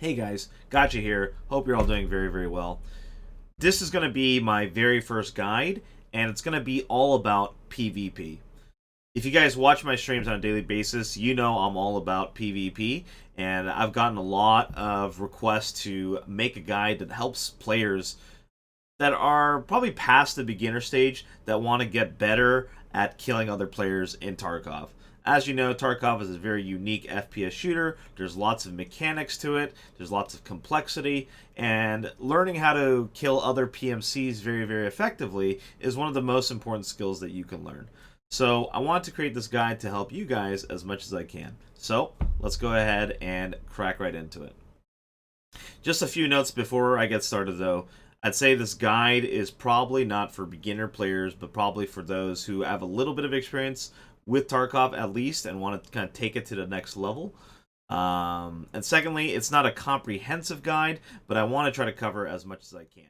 Hey guys, gotcha here. Hope you're all doing very, very well. This is going to be my very first guide, and it's going to be all about PvP. If you guys watch my streams on a daily basis, you know I'm all about PvP, and I've gotten a lot of requests to make a guide that helps players that are probably past the beginner stage that want to get better at killing other players in Tarkov. As you know, Tarkov is a very unique FPS shooter. There's lots of mechanics to it, there's lots of complexity, and learning how to kill other PMCs very, very effectively is one of the most important skills that you can learn. So I want to create this guide to help you guys as much as I can. So let's go ahead and crack right into it. Just a few notes before I get started though. I'd say this guide is probably not for beginner players, but probably for those who have a little bit of experience with Tarkov at least and want to kind of take it to the next level. And secondly, it's not a comprehensive guide, but I want to try to cover as much as I can.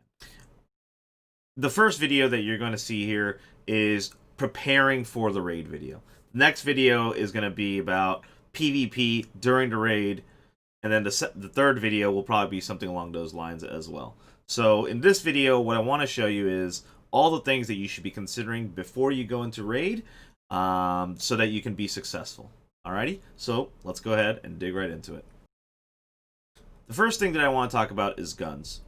The first video that you're going to see here is preparing for the raid video. The next video is going to be about PvP during the raid, and then the third video will probably be something along those lines as well. So in this video, what I want to show you is all the things that you should be considering before you go into raid, so that you can be successful. Alrighty, so let's go ahead and dig right into it. The first thing that I want to talk about is guns.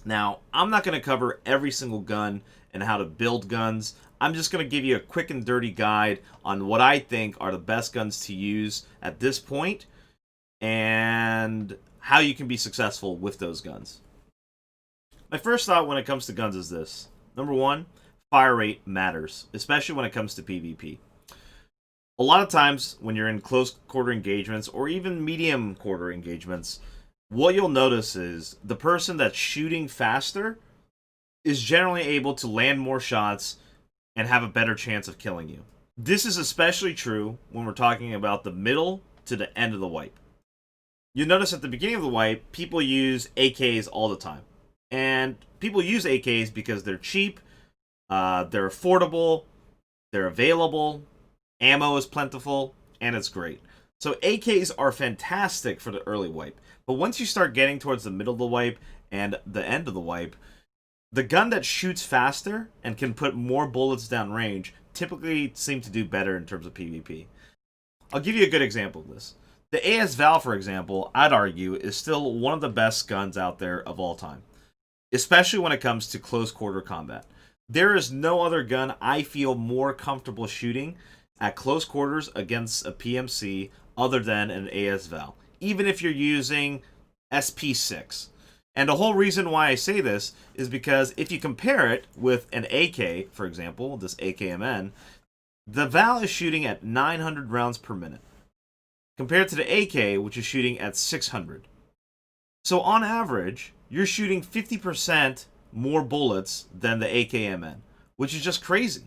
Now, I'm not going to cover every single gun and how to build guns. I'm just going to give you a quick and dirty guide on what I think are the best guns to use at this point and how you can be successful with those guns. My first thought when it comes to guns is this. Number one, fire rate matters, especially when it comes to PvP. A lot of times when you're in close quarter engagements or even medium quarter engagements, what you'll notice is the person that's shooting faster is generally able to land more shots and have a better chance of killing you. This is especially true when we're talking about the middle to the end of the wipe. You'll notice at the beginning of the wipe, people use AKs all the time. And people use AKs because they're cheap, they're affordable, they're available, ammo is plentiful, and it's great. So AKs are fantastic for the early wipe. But once you start getting towards the middle of the wipe and the end of the wipe, the gun that shoots faster and can put more bullets down range typically seem to do better in terms of PvP. I'll give you a good example of this. The AS Val, for example, I'd argue is still one of the best guns out there of all time, especially when it comes to close quarter combat. There is no other gun I feel more comfortable shooting at close quarters against a PMC other than an AS Val, even if you're using SP6. And the whole reason why I say this is because if you compare it with an AK, for example, this AKMN, the Val is shooting at 900 rounds per minute, compared to the AK, which is shooting at 600. So on average, you're shooting 50% more bullets than the AKMN, which is just crazy.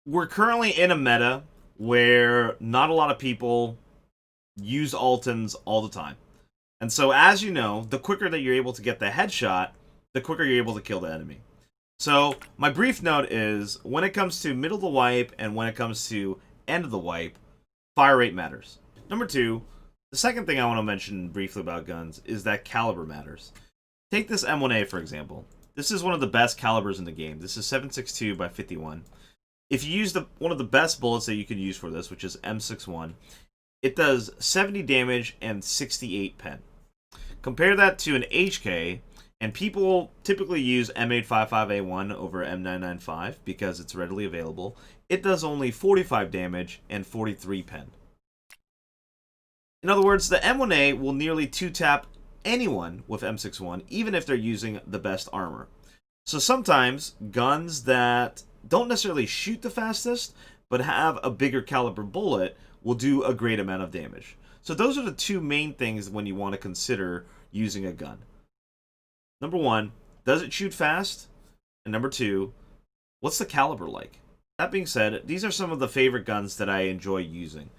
We're currently in a meta where not a lot of people use Altons all the time. And so, as you know, the quicker that you're able to get the headshot, the quicker you're able to kill the enemy. So, my brief note is, when it comes to middle of the wipe and when it comes to end of the wipe, fire rate matters. Number two, the second thing I want to mention briefly about guns is that caliber matters. Take this M1A, for example. This is one of the best calibers in the game. This is 7.62 by 51. If you use one of the best bullets that you can use for this, which is M61, it does 70 damage and 68 pen. Compare that to an HK, and people typically use M855A1 over M995 because it's readily available. It does only 45 damage and 43 pen. In other words, the M1A will nearly two-tap anyone with M61, even if they're using the best armor. So sometimes guns that don't necessarily shoot the fastest, but have a bigger caliber bullet will do a great amount of damage. So those are the two main things when you want to consider using a gun. Number one, does it shoot fast? And number two, what's the caliber like? That being said, these are some of the favorite guns that I enjoy using.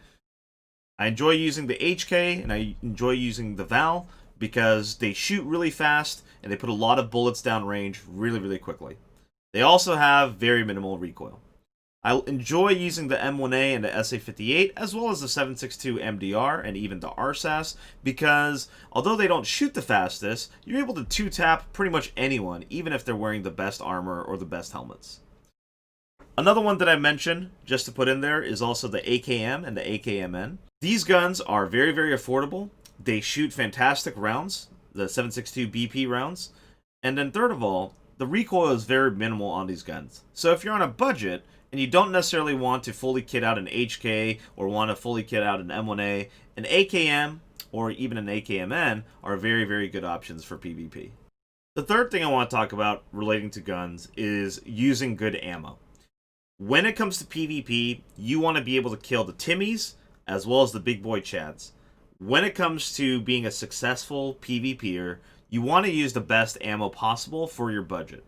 I enjoy using the HK and I enjoy using the Val because they shoot really fast and they put a lot of bullets down range really, really quickly. They also have very minimal recoil. I enjoy using the M1A and the SA58, as well as the 7.62 MDR and even the RSAS, because although they don't shoot the fastest, you're able to two-tap pretty much anyone, even if they're wearing the best armor or the best helmets. Another one that I mentioned, just to put in there, is also the AKM and the AKMN. These guns are very, very affordable. They shoot fantastic rounds, the 7.62 BP rounds. And then third of all, the recoil is very minimal on these guns. So if you're on a budget, and you don't necessarily want to fully kit out an HK or want to fully kit out an M1A, an AKM or even an AKMN are very, very good options for PvP. The third thing I want to talk about relating to guns is using good ammo. When it comes to PvP, you want to be able to kill the Timmies as well as the big boy Chads. When it comes to being a successful PvPer, you want to use the best ammo possible for your budget.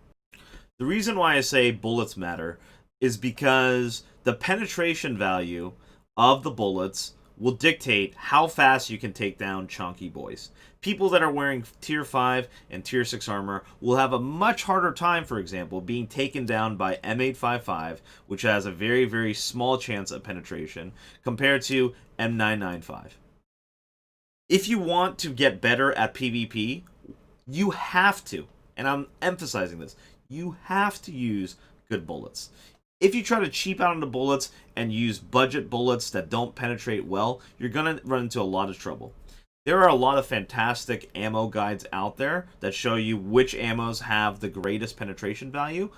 The reason why I say bullets matter is because the penetration value of the bullets will dictate how fast you can take down chunky boys. People that are wearing tier 5 and tier 6 armor will have a much harder time, for example, being taken down by M855, which has a very, very small chance of penetration, compared to M995. If you want to get better at PvP, you have to, and I'm emphasizing this, you have to use good bullets. If you try to cheap out on the bullets and use budget bullets that don't penetrate well, you're going to run into a lot of trouble. There are a lot of fantastic ammo guides out there that show you which ammos have the greatest penetration value.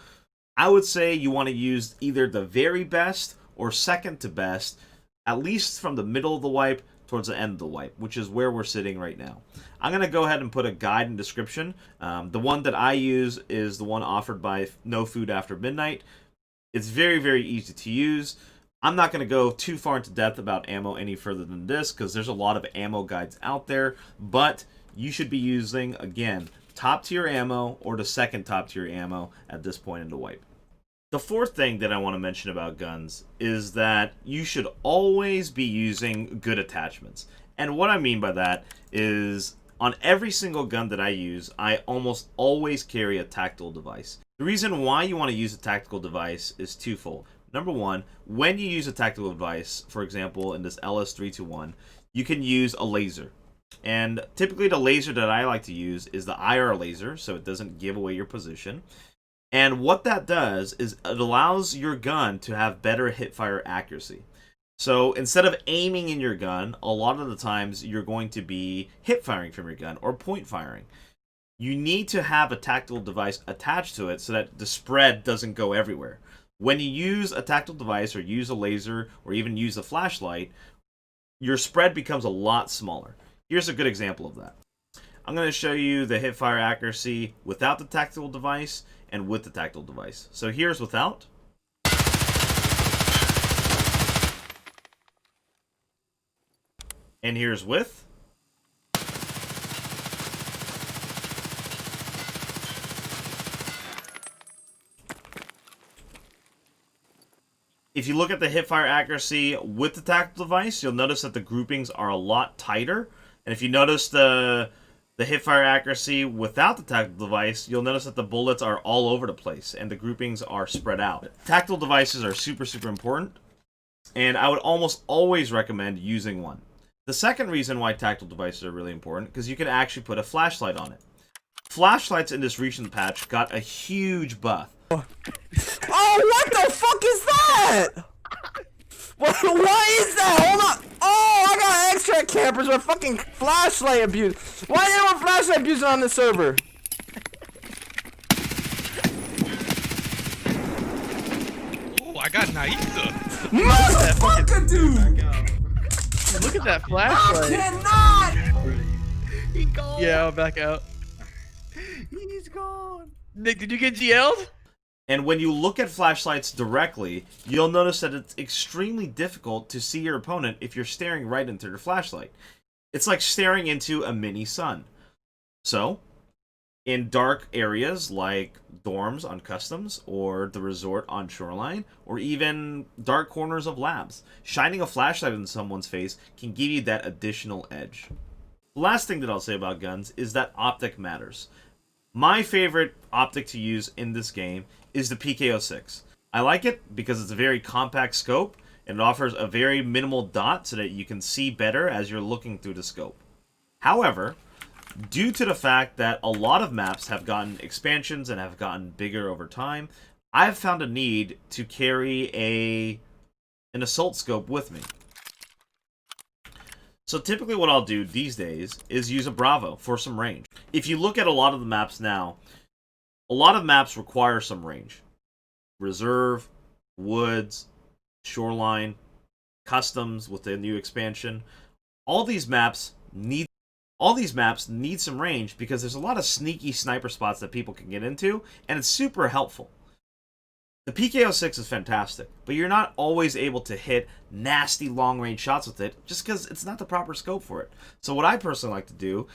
I would say you want to use either the very best or second to best, at least from the middle of the wipe towards the end of the wipe, which is where we're sitting right now. I'm going to go ahead and put a guide in the description. The one that I use is the one offered by No Food After Midnight. It's very, very easy to use. I'm not going to go too far into depth about ammo any further than this because there's a lot of ammo guides out there, but you should be using, again, top tier ammo or the second top tier ammo at this point in the wipe. The fourth thing that I want to mention about guns is that you should always be using good attachments. And what I mean by that is on every single gun that I use, I almost always carry a tactical device. The reason why you want to use a tactical device is twofold. Number one, when you use a tactical device, for example, in this LS321, you can use a laser. And typically the laser that I like to use is the IR laser, so it doesn't give away your position. And what that does is it allows your gun to have better hipfire accuracy. So instead of aiming in your gun, a lot of the times you're going to be hip firing from your gun or point firing. You need to have a tactical device attached to it so that the spread doesn't go everywhere. When you use a tactical device or use a laser or even use a flashlight, your spread becomes a lot smaller. Here's a good example of that. I'm going to show you the hipfire accuracy without the tactical device and with the tactical device. So here's without. And here's with. If you look at the hipfire accuracy with the tactical device, you'll notice that the groupings are a lot tighter. And if you notice the hipfire accuracy without the tactical device, you'll notice that the bullets are all over the place and the groupings are spread out. Tactical devices are super, super important, and I would almost always recommend using one. The second reason why tactical devices are really important, because you can actually put a flashlight on it. Flashlights in this recent patch got a huge buff. Oh, what the fuck is that? What is that? Hold on. Oh, I got extra campers with fucking flashlight abuse. Why is anyone flashlight abusing on this server? Oh, I got Naisa. Motherfucker, dude! Look at that flashlight. I cannot! He gone. Yeah, I'll back out. He's gone. Nick, did you get GL'd? And when you look at flashlights directly, you'll notice that it's extremely difficult to see your opponent if you're staring right into their flashlight. It's like staring into a mini sun. So, in dark areas like dorms on customs, or the resort on shoreline, or even dark corners of labs, shining a flashlight in someone's face can give you that additional edge. The last thing that I'll say about guns is that optic matters. My favorite optic to use in this game is the PKO6. I like it because it's a very compact scope and it offers a very minimal dot so that you can see better as you're looking through the scope. However, due to the fact that a lot of maps have gotten expansions and have gotten bigger over time, I've found a need to carry an assault scope with me. So typically what I'll do these days is use a Bravo for some range. If you look at a lot of the maps now, a lot of maps require some range. Reserve, woods, shoreline, customs with the new expansion. All these maps need some range because there's a lot of sneaky sniper spots that people can get into, and it's super helpful. The PK06 is fantastic, but you're not always able to hit nasty long-range shots with it just because it's not the proper scope for it. So what I personally like to do,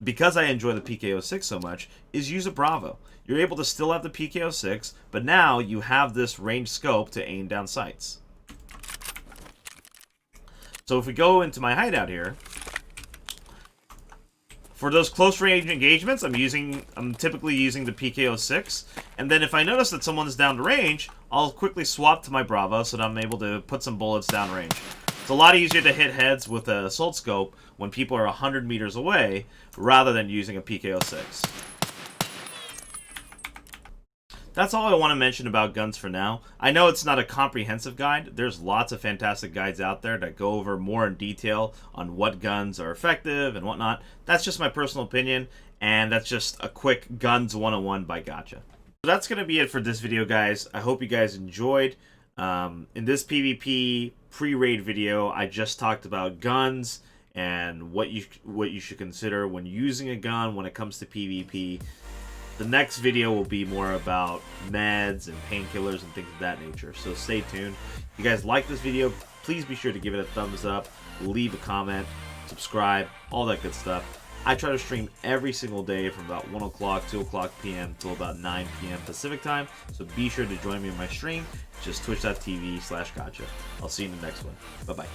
because I enjoy the PK06 so much, is use a Bravo. You're able to still have the PK06, but now you have this range scope to aim down sights. So if we go into my hideout here, for those close range engagements, I'm typically using the PK06, and then if I notice that someone is down to range, I'll quickly swap to my Bravo so that I'm able to put some bullets down range. It's a lot easier to hit heads with an assault scope when people are 100 meters away rather than using a PK06. That's all I want to mention about guns for now. I know it's not a comprehensive guide. There's lots of fantastic guides out there that go over more in detail on what guns are effective and whatnot. That's just my personal opinion, and that's just a quick Guns 101 by Gotcha. So that's going to be it for this video, guys. I hope you guys enjoyed. In this PvP pre-raid video, I just talked about guns and what you should consider when using a gun when it comes to PvP. The next video will be more about meds and painkillers and things of that nature, so stay tuned. If you guys like this video, please be sure to give it a thumbs up, leave a comment, subscribe, all that good stuff. I try to stream every single day from about 1 o'clock, 2 o'clock p.m. till about 9 p.m. Pacific time, so be sure to join me in my stream. Just twitch.tv/gotcha. I'll see you in the next one. Bye-bye.